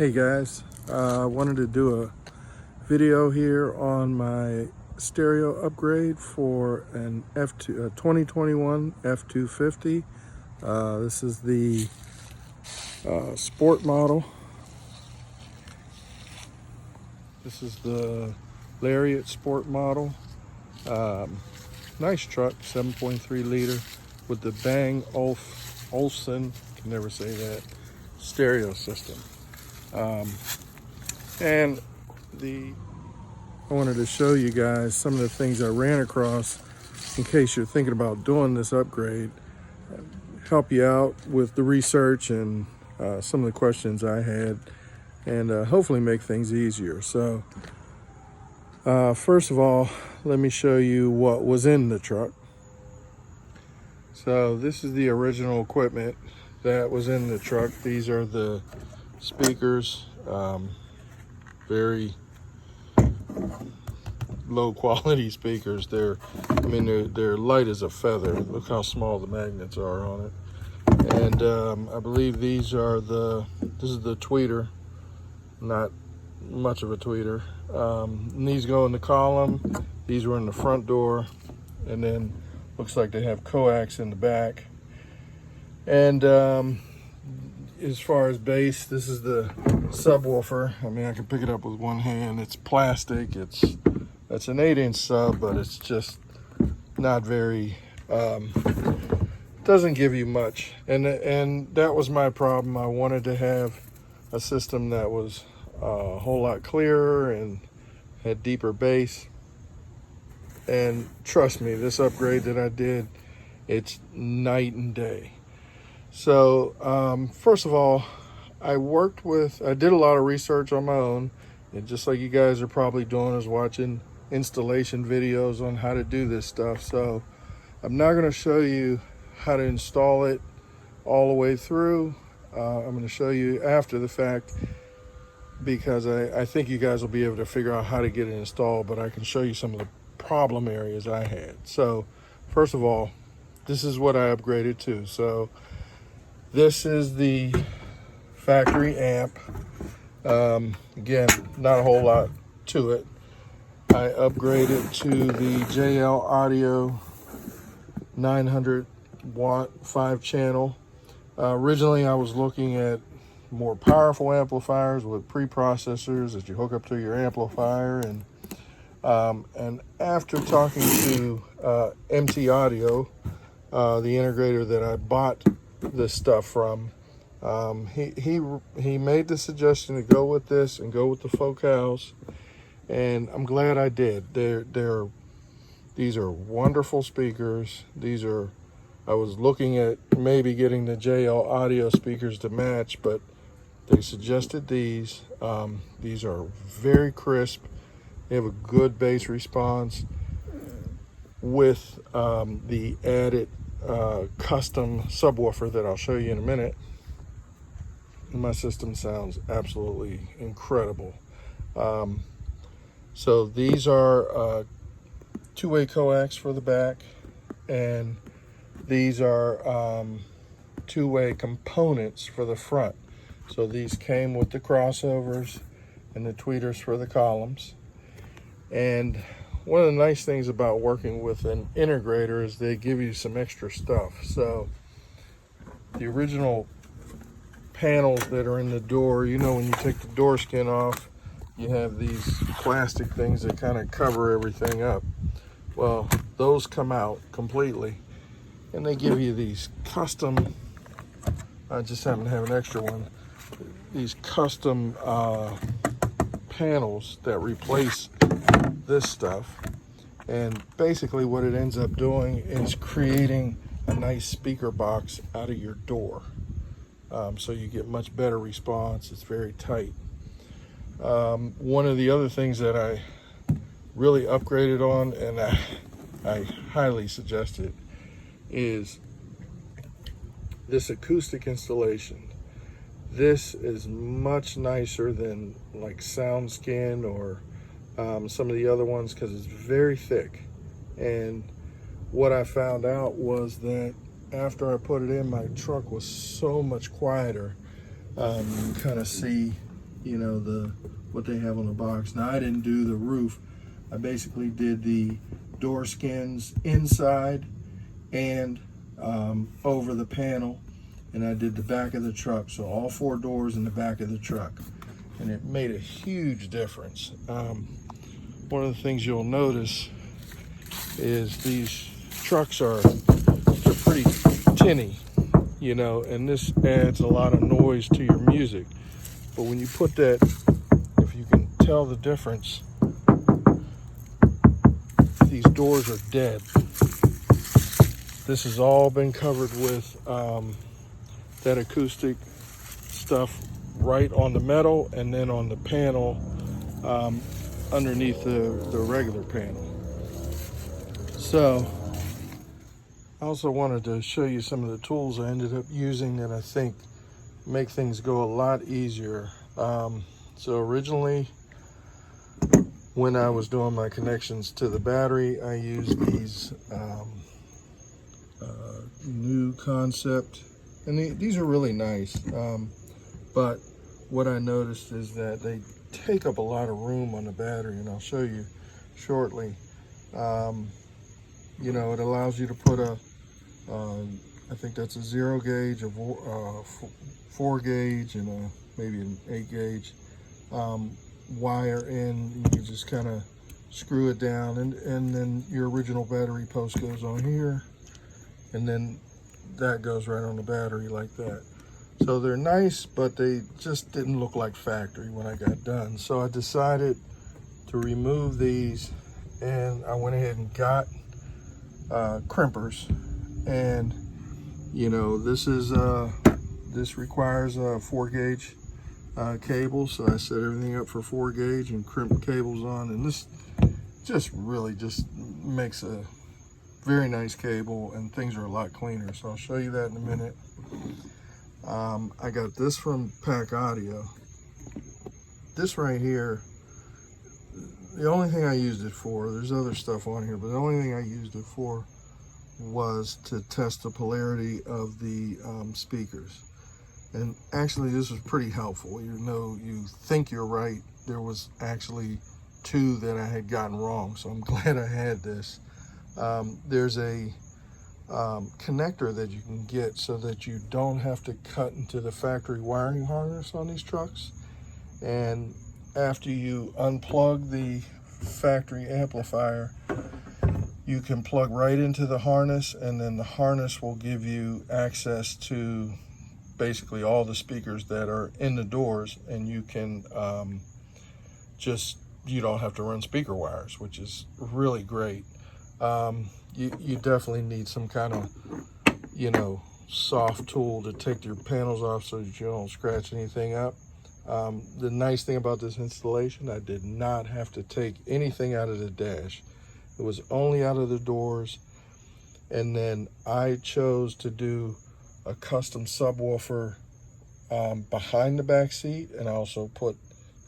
Hey guys, I wanted to do a video here on my stereo upgrade for an 2021 F250. This is the sport model. This is the Lariat sport model. Nice truck, 7.3 liter with the Bang Olufsen, can never say that, stereo system. And I wanted to show you guys some of the things I ran across in case you're thinking about doing this upgrade, help you out with the research and some of the questions I had, and hopefully make things easier. So first of all, let me show you what was in the truck. So this is the original equipment that was in the truck. These are the speakers, very low quality speakers. They're light as a feather. Look how small the magnets are on it. And I believe this is the tweeter, not much of a tweeter. And these go in the column. These were in the front door, and then looks like they have coax in the back. And as far as bass, this is the subwoofer. I mean, I can pick it up with one hand. It's plastic. It's an 8-inch sub, but it's just not very, doesn't give you much. And that was my problem. I wanted to have a system that was a whole lot clearer and had deeper bass. And trust me, this upgrade that I did, it's night and day. So first of all, I did a lot of research on my own, and just like you guys are probably doing, is watching installation videos on how to do this stuff. So I'm not going to show you how to install it all the way through. I'm going to show you after the fact, because I think you guys will be able to figure out how to get it installed, but I can show you some of the problem areas I had. So first of all, this is what I upgraded to. So this is the factory amp. Again, not a whole lot to it. I upgraded to the JL Audio 900 watt 5-channel. Originally I was looking at more powerful amplifiers with preprocessors that you hook up to your amplifier, and after talking to MT Audio, the integrator that I bought this stuff from, he made the suggestion to go with this and go with the Focals, and I'm glad I did. These are wonderful speakers. I was looking at maybe getting the JL Audio speakers to match, but they suggested these. These are very crisp. They have a good bass response with the added custom subwoofer that I'll show you in a minute. My system sounds absolutely incredible. So these are two-way coax for the back, and these are two-way components for the front. So these came with the crossovers and the tweeters for the columns. And one of the nice things about working with an integrator is they give you some extra stuff. So the original panels that are in the door, you know, when you take the door skin off, you have these plastic things that kind of cover everything up. Well, those come out completely, and they give you these custom, I just happen to have an extra one, these custom panels that replace this stuff. And basically what it ends up doing is creating a nice speaker box out of your door. So you get much better response. It's very tight. One of the other things that I really upgraded on, and I highly suggest it, is this acoustic installation. This is much nicer than like SoundSkin or some of the other ones, because it's very thick. And what I found out was that after I put it in, my truck was so much quieter. You can kind of see you know, what they have on the box. Now I didn't do the roof. I basically did the door skins inside and over the panel, and I did the back of the truck. So all 4 doors in the back of the truck, and it made a huge difference. One of the things you'll notice is these trucks they're pretty tinny, you know, and this adds a lot of noise to your music. But when you put that, if you can tell the difference, these doors are dead. This has all been covered with that acoustic stuff right on the metal, and then on the panel underneath the regular panel. So I also wanted to show you some of the tools I ended up using that I think make things go a lot easier. So originally, when I was doing my connections to the battery, I used these new Concept, and these are really nice, but what I noticed is that they take up a lot of room on the battery, and I'll show you shortly. You know, it allows you to put I think that's a 0 gauge, a 4 gauge, and maybe an 8 gauge wire in. You just kind of screw it down, and then your original battery post goes on here, and then that goes right on the battery like that. So they're nice, but they just didn't look like factory when I got done. So I decided to remove these, and I went ahead and got crimpers. And you know, this requires a 4 gauge cable, so I set everything up for 4 gauge and crimp cables on, and this just really just makes a very nice cable, and things are a lot cleaner. So I'll show you that in a minute. I got this from Pack Audio. This right here, the only thing I used it for, there's other stuff on here, but the only thing I used it for was to test the polarity of the speakers. And actually this was pretty helpful. You know, you think you're right, there was actually 2 that I had gotten wrong, so I'm glad I had this. There's a connector that you can get so that you don't have to cut into the factory wiring harness on these trucks. And after you unplug the factory amplifier, you can plug right into the harness, and then the harness will give you access to basically all the speakers that are in the doors, and you can you don't have to run speaker wires, which is really great. You definitely need some kind of, you know, soft tool to take your panels off so that you don't scratch anything up. The nice thing about this installation, I did not have to take anything out of the dash. It was only out of the doors. And then I chose to do a custom subwoofer behind the back seat, and I also put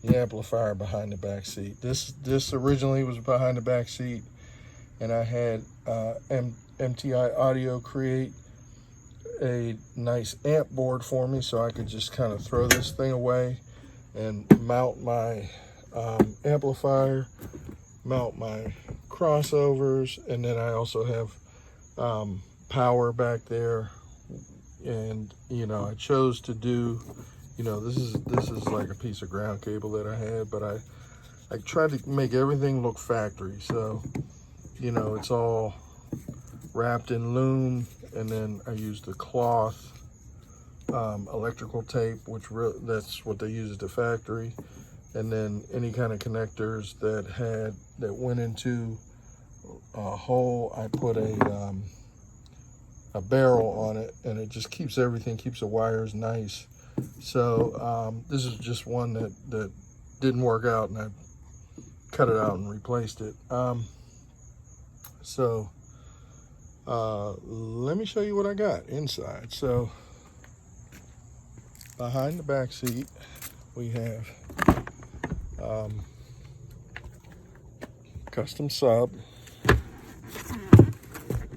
the amplifier behind the back seat. This originally was behind the back seat, and I had MTI Audio create a nice amp board for me, so I could just kind of throw this thing away and mount my amplifier, mount my crossovers, and then I also have power back there. And you know, I chose to do, you know, this is like a piece of ground cable that I had, but I tried to make everything look factory. So, you know, it's all wrapped in loom, and then I used the cloth electrical tape, that's what they use at the factory. And then any kind of connectors that went into a hole, I put a barrel on it, and it just keeps the wires nice. So this is just one that didn't work out, and I cut it out and replaced it. So let me show you what I got inside. So behind the back seat, we have custom sub.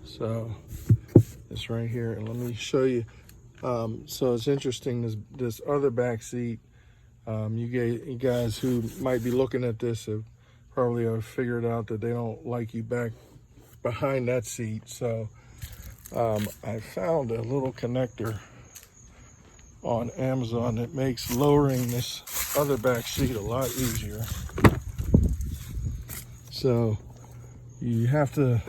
So this right here, and let me show you. So it's interesting, this other back seat, You guys who might be looking at this have probably figured out that they don't like you back behind that seat. So I found a little connector on Amazon that makes lowering this other back seat a lot easier. So you have to,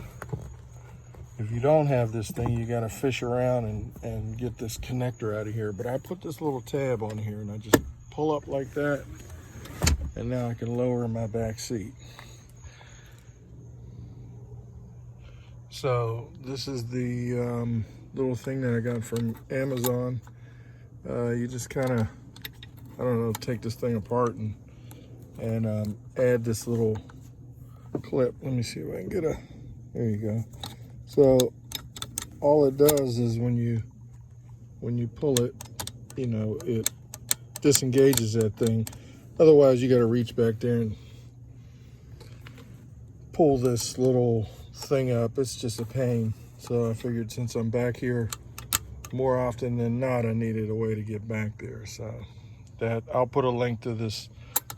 if you don't have this thing, you got to fish around and get this connector out of here. But I put this little tab on here and I just pull up like that, and now I can lower my back seat. So this is the little thing that I got from Amazon. You just kind of, I don't know, take this thing apart and add this little clip. Let me see if I can get there you go. So all it does is when you pull it, you know, it disengages that thing. Otherwise you got to reach back there and pull this little thing up. It's just a pain. So I figured since I'm back here more often than not, I needed a way to get back there. So that, I'll put a link to this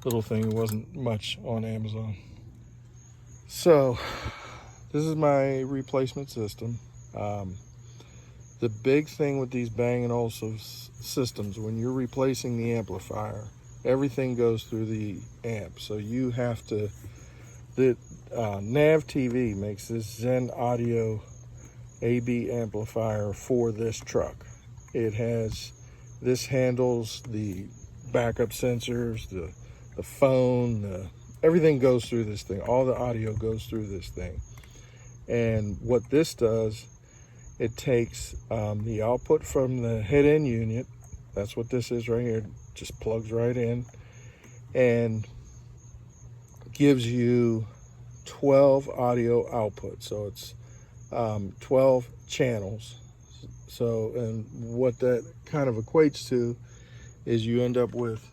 little thing. It wasn't much on Amazon. So this is my replacement system. The big thing with these Bang & Olufsen systems, when you're replacing the amplifier, everything goes through the amp. So you have to, the Nav TV makes this Zen Audio AB amplifier for this truck. It has, this handles the backup sensors, the phone, everything goes through this thing. All the audio goes through this thing. And what this does, it takes the output from the head-end unit. That's what this is right here. Just plugs right in and gives you 12 audio outputs. So it's 12 channels. So, and what that kind of equates to is you end up with,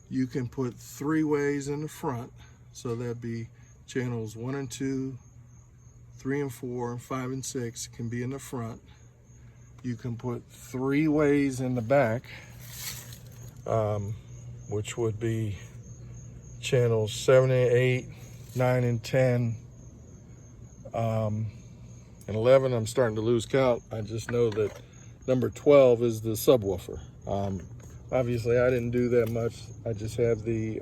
you can put 3 ways in the front. So that'd be channels 1 and 2, 3 and 4, 5 and 6 can be in the front. You can put 3 ways in the back, which would be channels 7 and 8, 9 and 10, and 11. I'm starting to lose count. I just know that number 12 is the subwoofer. Obviously I didn't do that much. I just have the,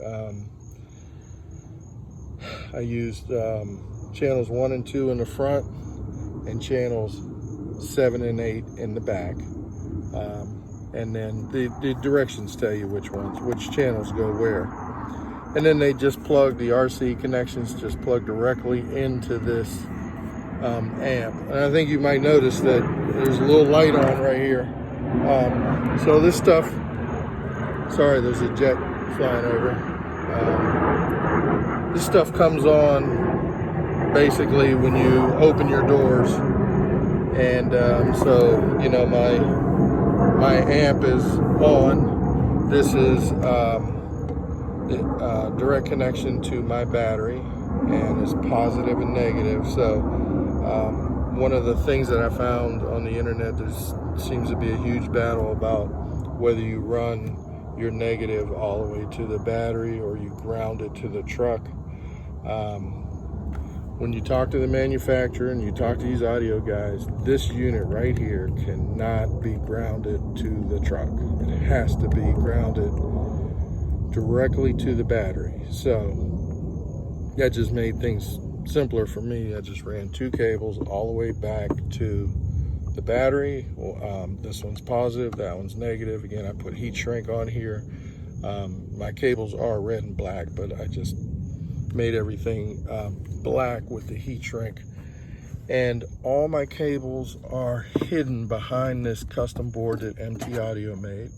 I used channels 1 and 2 in the front and channels 7 and 8 in the back. And then the directions tell you which channels go where. And then they just plug, the RC connections just plug directly into this amp. And I think you might notice that there's a little light on right here. So this stuff, sorry, there's a jet flying over. This stuff comes on basically when you open your doors. And so, you know, my amp is on. This is direct connection to my battery, and it's positive and negative. So one of the things that I found on the internet, there seems to be a huge battle about whether you run your negative all the way to the battery or you ground it to the truck. When you talk to the manufacturer and you talk to these audio guys, this unit right here cannot be grounded to the truck. It has to be grounded directly to the battery. So that just made things simpler for me. I just ran 2 cables all the way back to the battery. This one's positive, that one's negative. Again, I put heat shrink on here. My cables are red and black, but I just made everything black with the heat shrink. And all my cables are hidden behind this custom board that MT Audio made.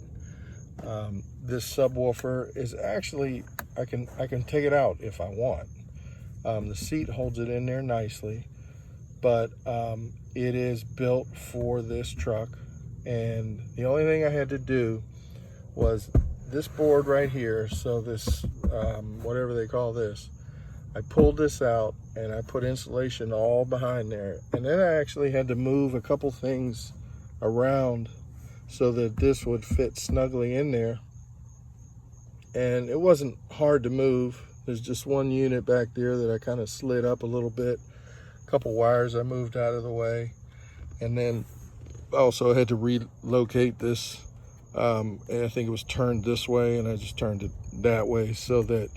This subwoofer is actually, I can take it out if I want. The seat holds it in there nicely, but it is built for this truck. And the only thing I had to do was this board right here. So this, whatever they call this, I pulled this out and I put insulation all behind there. And then I actually had to move a couple things around so that this would fit snugly in there. and it wasn't hard to move. There's just one unit back there that I kind of slid up a little bit. A couple wires I moved out of the way, and then also had to relocate this. And I think it was turned this way, and I just turned it that way so that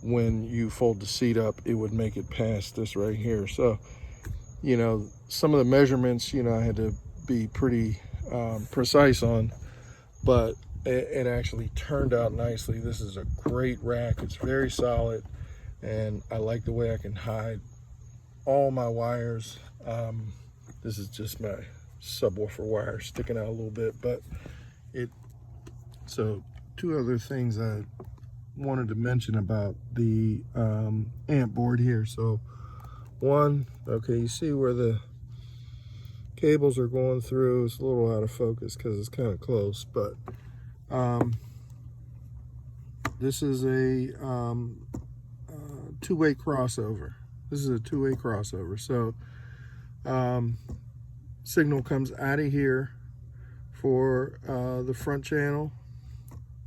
when you fold the seat up, it would make it past this right here. So, you know, some of the measurements, you know, I had to be pretty precise on, but it actually turned out nicely. This is a great rack. It's very solid, and I like the way I can hide all my wires. This is just my subwoofer wire sticking out a little bit, but so two other things I wanted to mention about the amp board here. So one, okay, you see where the cables are going through. It's a little out of focus because it's kind of close, but this is a two-way crossover. This is a two-way crossover. So signal comes out of here for the front channel,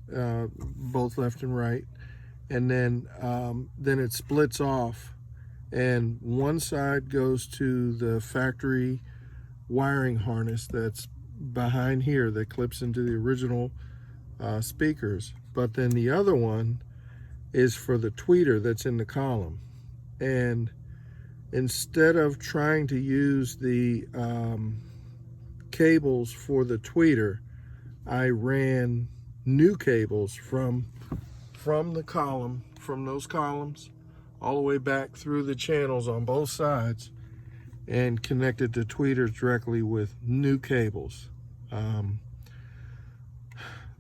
both left and right, and then it splits off, and one side goes to the factory wiring harness that's behind here that clips into the original speakers, but then the other one is for the tweeter that's in the column. And instead of trying to use the cables for the tweeter, I ran new cables from the column, from those columns, all the way back through the channels on both sides, and connected the tweeters directly with new cables.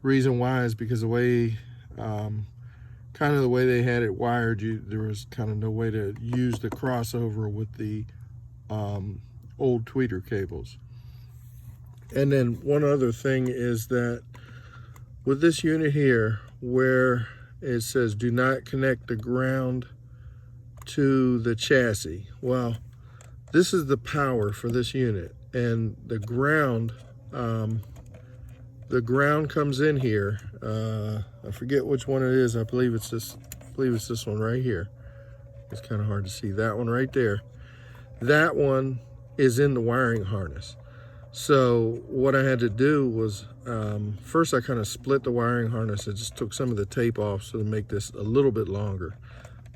Reason why is because the way, kind of the way they had it wired, there was kind of no way to use the crossover with the old tweeter cables. And then one other thing is that with this unit here, where it says do not connect the ground to the chassis, well, this is the power for this unit, and the ground comes in here. I forget which one it is. I believe it's this one right here. It's kind of hard to see. That one right there. That one is in the wiring harness. So what I had to do was, first I kind of split the wiring harness. I just took some of the tape off so to make this a little bit longer.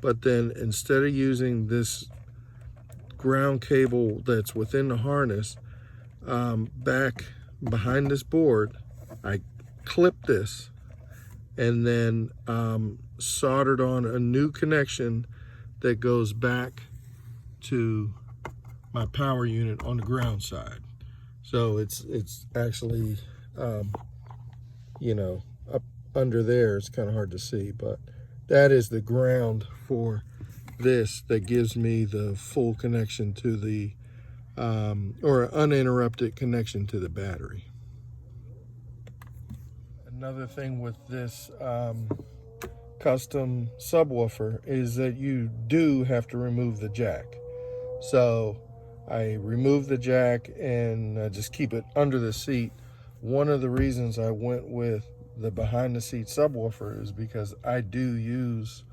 But then instead of using this ground cable that's within the harness, back behind this board, I clipped this and then soldered on a new connection that goes back to my power unit on the ground side. So it's actually, you know, up under there. It's kind of hard to see, but that is the ground for this that gives me the full connection to the, or uninterrupted connection to the battery. Another thing with this custom subwoofer is that you do have to remove the jack. So I remove the jack and just keep it under the seat. One of the reasons I went with the behind the seat subwoofer is because I do use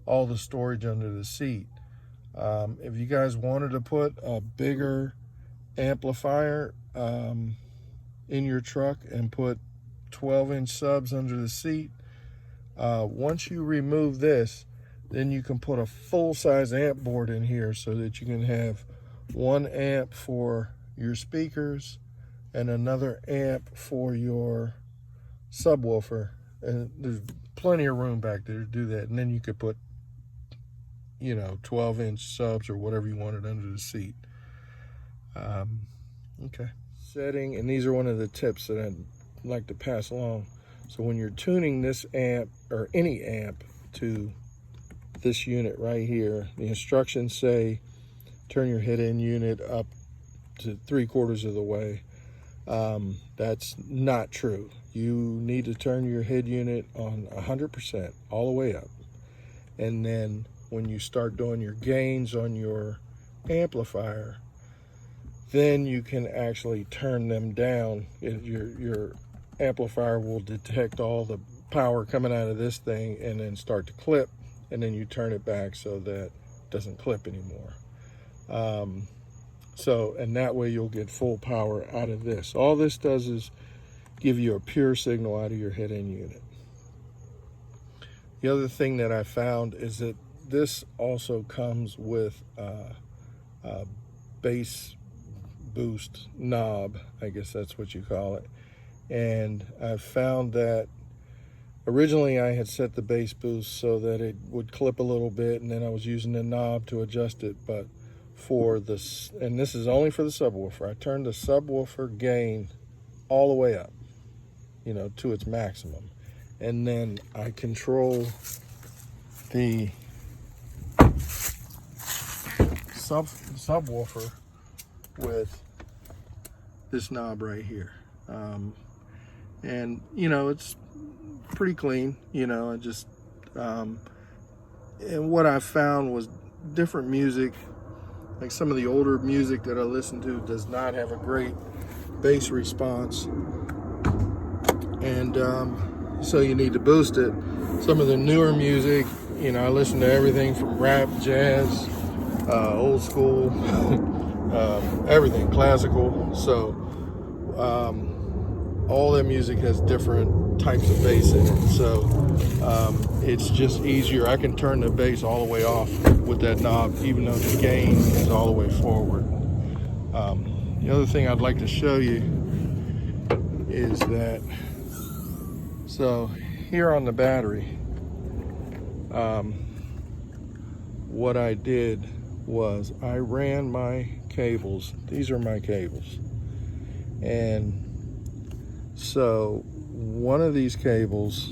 all the storage under the seat. If you guys wanted to put a bigger amplifier in your truck and put 12-inch subs under the seat, once you remove this, then you can put a full-size amp board in here so that you can have one amp for your speakers and another amp for your subwoofer, and there's plenty of room back there to do that. And then you could put, you know, 12-inch subs or whatever you wanted under the seat. Okay, setting, and these are one of the tips that I'd like to pass along. So when you're tuning this amp or any amp to this unit right here, the instructions say turn your head-in unit up to 3/4 of the way. That's not true. You need to turn your head unit on 100% all the way up, and then when you start doing your gains on your amplifier, then you can actually turn them down. Your amplifier will detect all the power coming out of this thing and then start to clip, and then you turn it back so that it doesn't clip anymore. And that way you'll get full power out of this. All this does is give you a pure signal out of your head-end unit. The other thing that I found is that this also comes with a bass boost knob, I guess that's what you call it. And I found that originally I had set the bass boost so that it would clip a little bit, and then I was using the knob to adjust it. But for this, and this is only for the subwoofer, I turned the subwoofer gain all the way up, you know, to its maximum. And then I control the subwoofer with this knob right here. And, you know, it's pretty clean, you know, I just, and what I found was different music, like some of the older music that I listen to does not have a great bass response. And so you need to boost it. Some of the newer music, you know, I listen to everything from rap, jazz, old school, everything, classical. So all that music has different types of bass in it. So it's just easier. I can turn the bass all the way off with that knob, even though the gain is all the way forward. The other thing I'd like to show you is that, so here on the battery, what I did was I ran my cables. These are my cables. And so one of these cables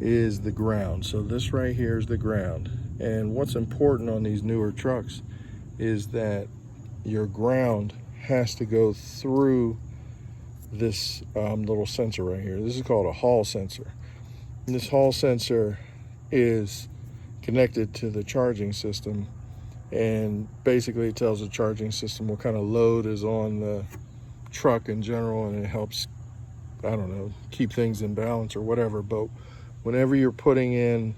is the ground. So this right here is the ground. And what's important on these newer trucks is that your ground has to go through this little sensor right here. This is called a hall sensor. And this hall sensor is connected to the charging system, and basically it tells the charging system what kind of load is on the truck in general, and it helps, I don't know, keep things in balance or whatever. But whenever you're putting in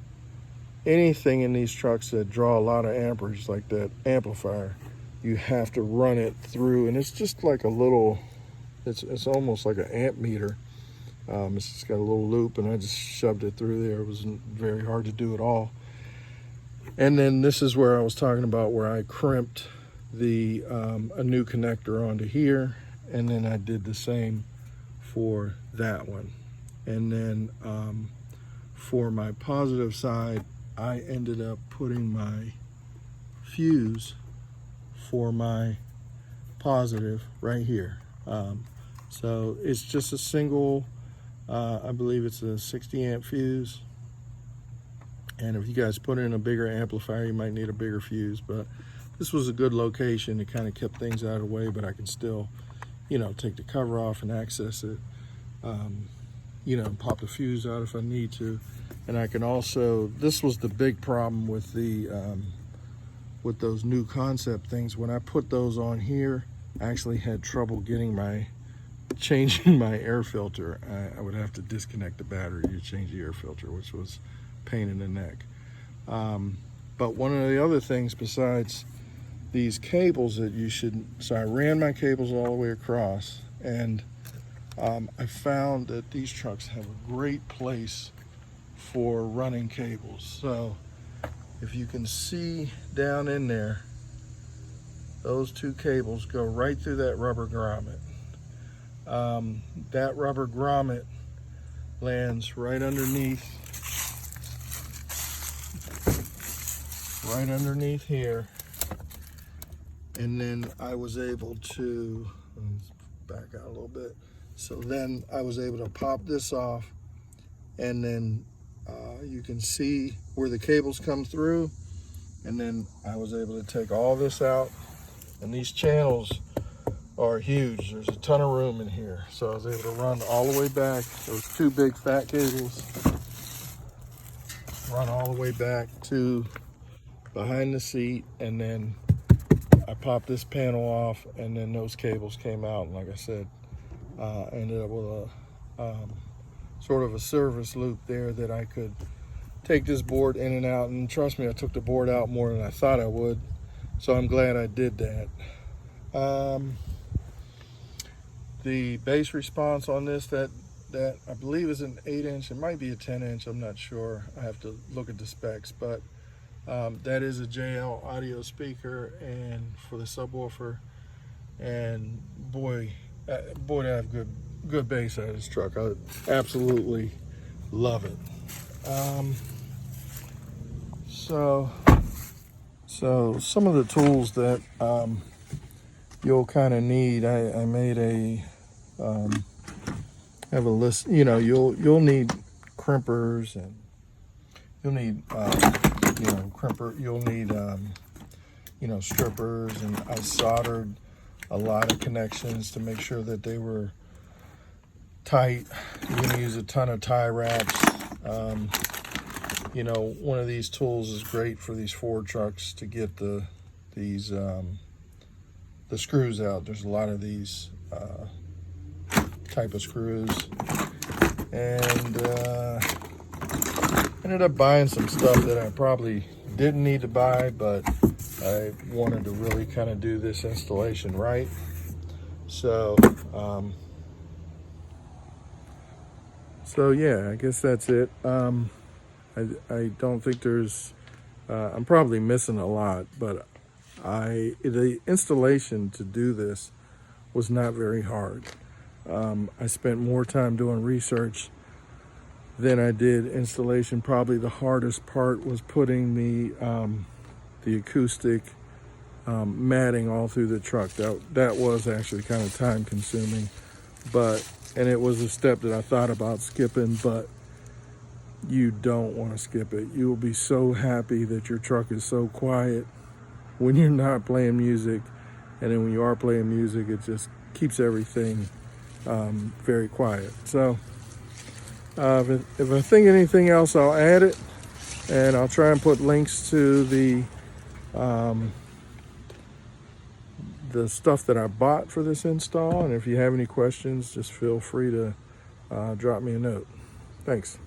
anything in these trucks that draw a lot of amperage, like that amplifier, you have to run it through, and it's just like a little, it's almost like an amp meter. It's just got a little loop, and I just shoved it through there. It wasn't very hard to do at all. And then this is where I was talking about where I crimped the a new connector onto here, and then I did the same for that one. And then for my positive side, I ended up putting my fuse for my positive right here. So it's just a single, I believe it's a 60 amp fuse. And if you guys put in a bigger amplifier, you might need a bigger fuse, but this was a good location. It kind of kept things out of the way, but I can still, you know, take the cover off and access it, you know, pop the fuse out if I need to. And I can also, this was the big problem with the, with those new concept things. When I put those on here, I actually had trouble changing my air filter. I would have to disconnect the battery to change the air filter, which was pain in the neck. But one of the other things besides these cables that you should, so I ran my cables all the way across, and I found that these trucks have a great place for running cables. So if you can see down in there, those two cables go right through that rubber grommet. That rubber grommet lands right underneath here, and then I was able to, let's back out a little bit, so then I was able to pop this off, and then you can see where the cables come through, and then I was able to take all this out, and these channels are huge. There's a ton of room in here, so I was able to run all the way back. Those two big fat cables run all the way back to behind the seat, and then I popped this panel off, and then those cables came out, and like I said, I ended up with a sort of a service loop there that I could take this board in and out. And trust me, I took the board out more than I thought I would, so I'm glad I did that. The bass response on this, that I believe is an 8-inch, it might be a 10-inch, I'm not sure, I have to look at the specs, but that is a JL audio speaker and for the subwoofer, and boy do I have good bass out of this truck. I absolutely love it. So some of the tools that you'll kind of need, I made a have a list. You know, you'll need crimpers, and you'll need you'll need strippers, and I soldered a lot of connections to make sure that they were tight. You're gonna use a ton of tie wraps. One of these tools is great for these Ford trucks to get the screws out. There's a lot of these type of screws, and ended up buying some stuff that I probably didn't need to buy, but I wanted to really kind of do this installation right. So yeah, I guess that's it. I don't think there's I'm probably missing a lot, but the installation to do this was not very hard. I spent more time doing research than I did installation. Probably the hardest part was putting the acoustic matting all through the truck. That was actually kind of time consuming, and it was a step that I thought about skipping, but you don't want to skip it. You will be so happy that your truck is so quiet when you're not playing music, and then when you are playing music, it just keeps everything very quiet. So if I think anything else, I'll add it, and I'll try and put links to the stuff that I bought for this install. And if you have any questions, just feel free to drop me a note. Thanks.